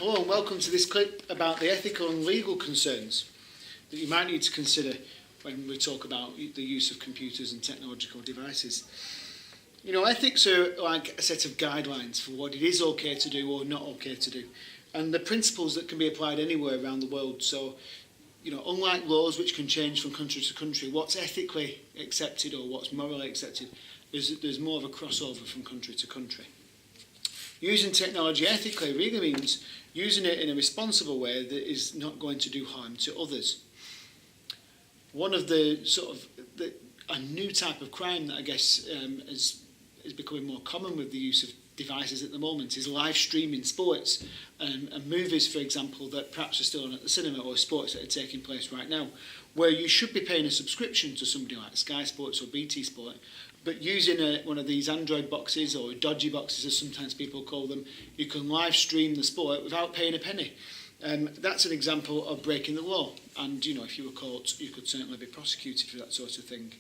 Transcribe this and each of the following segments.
Hello and welcome to this clip about the ethical and legal concerns that you might need to consider when we talk about the use of computers and technological devices. You know, ethics are like a set of guidelines for what it is okay to do or not okay to do, and the principles that can be applied anywhere around the world. So, you know, unlike laws which can change from country to country, what's ethically accepted or what's morally accepted, there's more of a crossover from country to country. Using technology ethically really means using it in a responsible way that is not going to do harm to others. One of the a new type of crime that I guess is becoming more common with the use of devices at the moment is live streaming sports and movies, for example, that perhaps are still on at the cinema, or sports that are taking place right now, where you should be paying a subscription to somebody like Sky Sports or BT Sport, but using one of these Android boxes, or dodgy boxes as sometimes people call them, you can live stream the sport without paying a penny. That's an example of breaking the law, and you know, if you were caught, you could certainly be prosecuted for that sort of thing.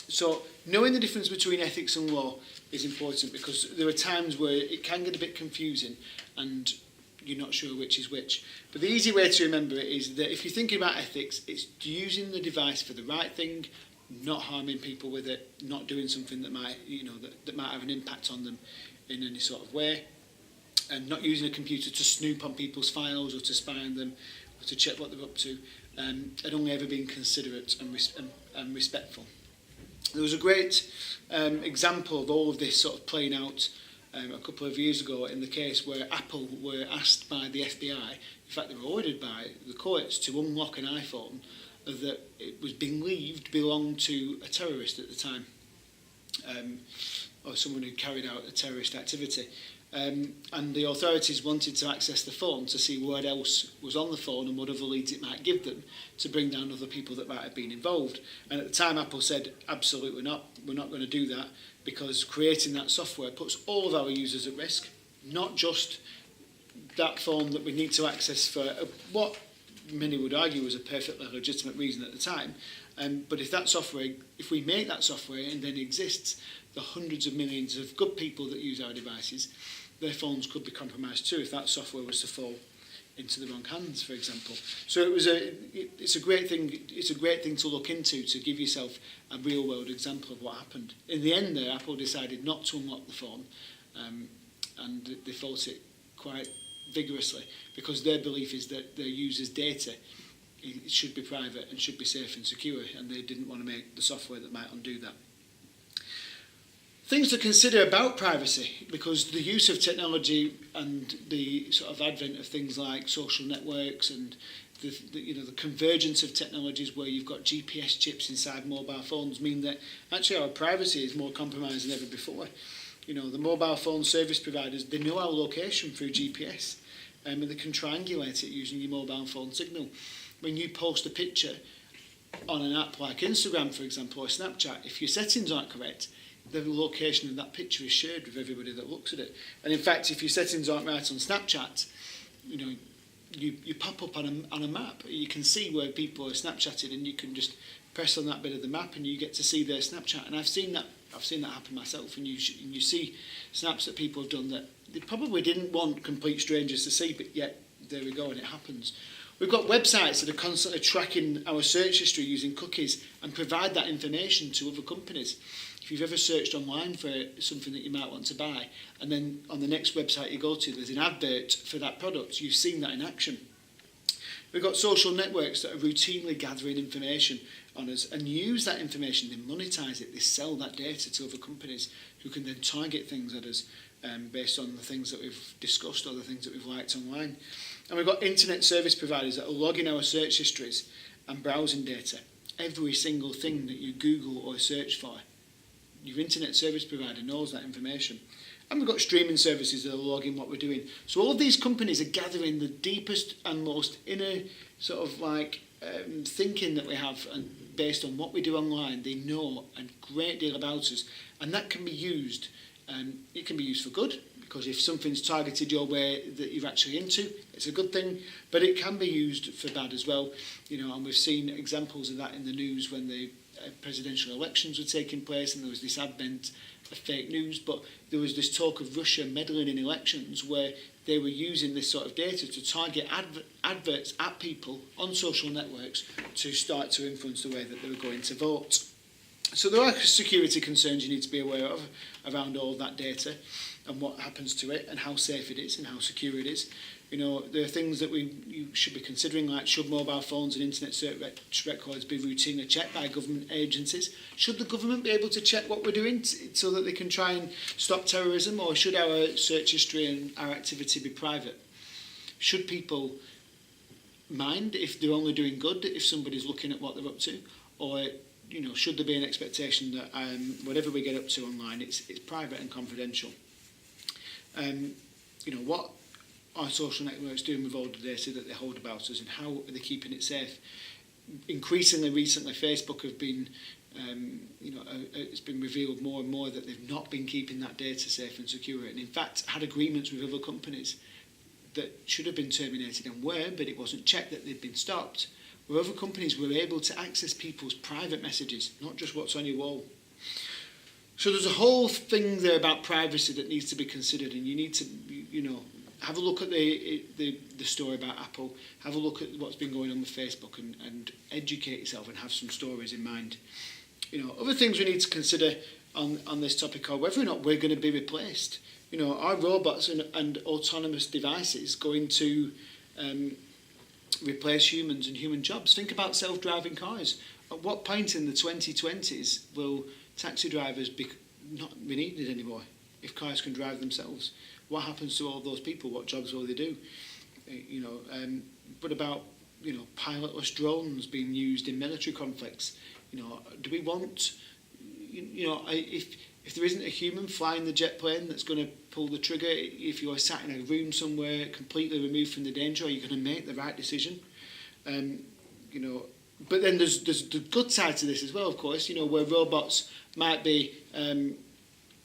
So knowing the difference between ethics and law is important, because there are times where it can get a bit confusing and you're not sure which is which. But the easy way to remember it is that if you're thinking about ethics, it's using the device for the right thing, not harming people with it, not doing something that might, that might have an impact on them in any sort of way, and not using a computer to snoop on people's files or to spy on them or to check what they're up to, and only ever being considerate and respectful. There was a great example of all of this sort of playing out a couple of years ago in the case where Apple were asked by the FBI, in fact they were ordered by the courts to unlock an iPhone that it was believed belonged to a terrorist at the time, or someone who carried out a terrorist activity. And the authorities wanted to access the phone to see what else was on the phone and what other leads it might give them to bring down other people that might have been involved. And at the time Apple said, absolutely not, we're not going to do that, because creating that software puts all of our users at risk, not just that phone that we need to access for what many would argue was a perfectly legitimate reason at the time. But if we make that software and then exists, the hundreds of millions of good people that use our devices, their phones could be compromised too if that software was to fall into the wrong hands, for example. So it's a great thing. It's a great thing to look into, to give yourself a real-world example of what happened. In the end, there, Apple decided not to unlock the phone, and they fought it quite vigorously, because their belief is that their users' data it should be private and should be safe and secure, and they didn't want to make the software that might undo that. Things to consider about privacy, because the use of technology and the sort of advent of things like social networks and the convergence of technologies where you've got GPS chips inside mobile phones mean that actually our privacy is more compromised than ever before. You know, the mobile phone service providers, they know our location through GPS, and they can triangulate it using your mobile phone signal. When you post a picture on an app like Instagram, for example, or Snapchat, if your settings aren't correct, the location of that picture is shared with everybody that looks at it. And in fact, if your settings aren't right on Snapchat, you pop up on a map. You can see where people are Snapchatting, and you can just press on that bit of the map and you get to see their Snapchat. And I've seen that happen myself, and you see snaps that people have done that they probably didn't want complete strangers to see, but yet there we go, and it happens. We've got websites that are constantly tracking our search history using cookies and provide that information to other companies. If you've ever searched online for something that you might want to buy, and then on the next website you go to, there's an advert for that product, you've seen that in action. We've got social networks that are routinely gathering information on us and use that information, they monetize it, they sell that data to other companies who can then target things at us based on the things that we've discussed or the things that we've liked online. And we've got internet service providers that are logging our search histories and browsing data. Every single thing that you Google or search for, your internet service provider knows that information. And we've got streaming services that are logging what we're doing. So all of these companies are gathering the deepest and most inner sort of thinking that we have, and based on what we do online, they know a great deal about us. And that can be used. It can be used for good, because if something's targeted your way that you're actually into, it's a good thing, but it can be used for bad as well. And we've seen examples of that in the news when the presidential elections were taking place, and there was this advent fake news, but there was this talk of Russia meddling in elections where they were using this sort of data to target adverts at people on social networks to start to influence the way that they were going to vote. So there are security concerns you need to be aware of around all of that data and what happens to it and how safe it is and how secure it is. You know, there are things that you should be considering, like should mobile phones and internet search records be routinely checked by government agencies? Should the government be able to check what we're doing so that they can try and stop terrorism, or should our search history and our activity be private? Should people mind if they're only doing good if somebody's looking at what they're up to, or you know, should there be an expectation that whatever we get up to online, it's private and confidential? You know, what are social networks doing with all the data that they hold about us, and how are they keeping it safe? Increasingly recently, Facebook have been, it's been revealed more and more that they've not been keeping that data safe and secure, and in fact had agreements with other companies that should have been terminated and were, but it wasn't checked that they'd been stopped, where other companies were able to access people's private messages, not just what's on your wall. So there's a whole thing there about privacy that needs to be considered, and you need to, you know, have a look at the story about Apple, have a look at what's been going on with Facebook, and educate yourself and have some stories in mind. You know, other things we need to consider on this topic are whether or not we're going to be replaced. You know, are robots and autonomous devices going to replace humans and human jobs? Think about self-driving cars. At what point in the 2020s will taxi drivers not be needed anymore if cars can drive themselves? What happens to all those people? What jobs will they do? What about, you know, pilotless drones being used in military conflicts? You know, do we want, if there isn't a human flying the jet plane that's going to pull the trigger, if you're sat in a room somewhere completely removed from the danger, are you going to make the right decision? But then there's the good side to this as well, of course, you know, where robots might be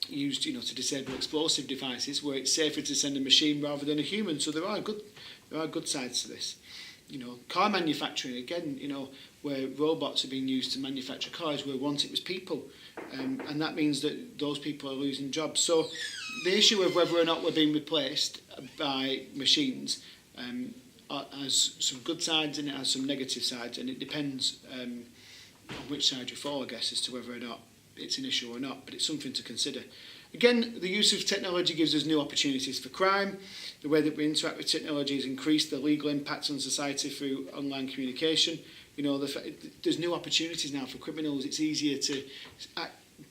used, you know, to disable explosive devices, where it's safer to send a machine rather than a human. So there are good sides to this. You know, car manufacturing, again, you know, where robots are being used to manufacture cars, where once it was people, and that means that those people are losing jobs. So the issue of whether or not we're being replaced by machines has some good sides and it has some negative sides, and it depends on which side you fall, I guess, as to whether or not it's an issue or not, but it's something to consider. Again, the use of technology gives us new opportunities for crime. The way that we interact with technology has increased the legal impact on society through online communication. You know, there's new opportunities now for criminals. It's easier to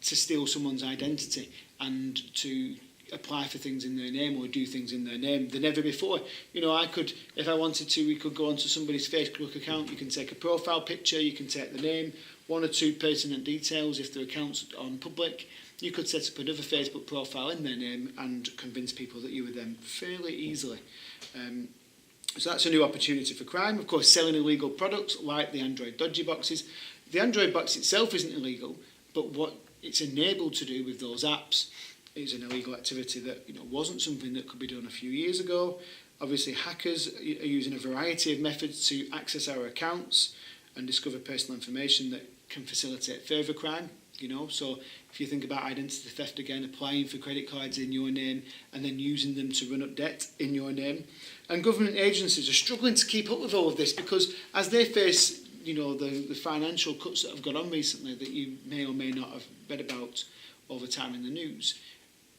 steal someone's identity and to apply for things in their name or do things in their name than ever before. You know, I could, if I wanted to, we could go onto somebody's Facebook account. You can take a profile picture, you can take the name, one or two pertinent details if their account's on public. You could set up another Facebook profile in their name and convince people that you were them fairly easily. So that's a new opportunity for crime. Of course, selling illegal products like the Android dodgy boxes. The Android box itself isn't illegal, but what it's enabled to do with those apps is an illegal activity that, you know, wasn't something that could be done a few years ago. Obviously, hackers are using a variety of methods to access our accounts and discover personal information that can facilitate further crime. You know, so if you think about identity theft again, applying for credit cards in your name and then using them to run up debt in your name. And government agencies are struggling to keep up with all of this because as they face, you know, the financial cuts that have gone on recently that you may or may not have read about all the time in the news,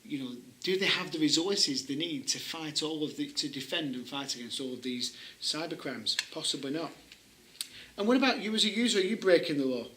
you know, do they have the resources they need to fight to defend and fight against all of these cybercrimes? Possibly not. And what about you as a user? Are you breaking the law?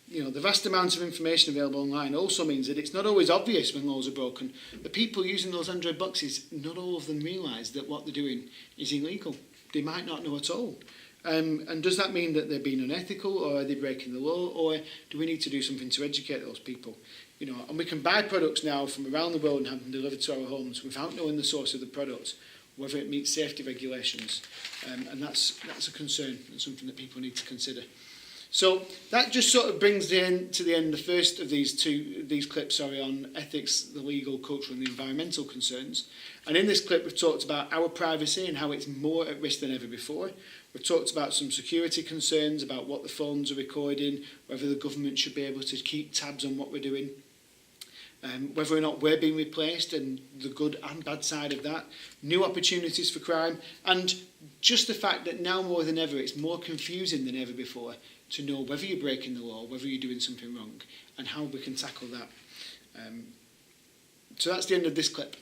You know, the vast amount of information available online also means that it's not always obvious when laws are broken. The people using those Android boxes, not all of them realise that what they're doing is illegal. They might not know at all. And does that mean that they're being unethical, or are they breaking the law, or do we need to do something to educate those people? You know, and we can buy products now from around the world and have them delivered to our homes without knowing the source of the product, whether it meets safety regulations. And that's a concern and something that people need to consider. So that just sort of brings to the end the first of these clips on ethics, the legal, cultural and the environmental concerns. And in this clip we've talked about our privacy and how it's more at risk than ever before. We've talked about some security concerns, about what the phones are recording, whether the government should be able to keep tabs on what we're doing. whether or not we're being replaced and the good and bad side of that, new opportunities for crime, and just the fact that now more than ever it's more confusing than ever before to know whether you're breaking the law, whether you're doing something wrong, and how we can tackle that. So that's the end of this clip.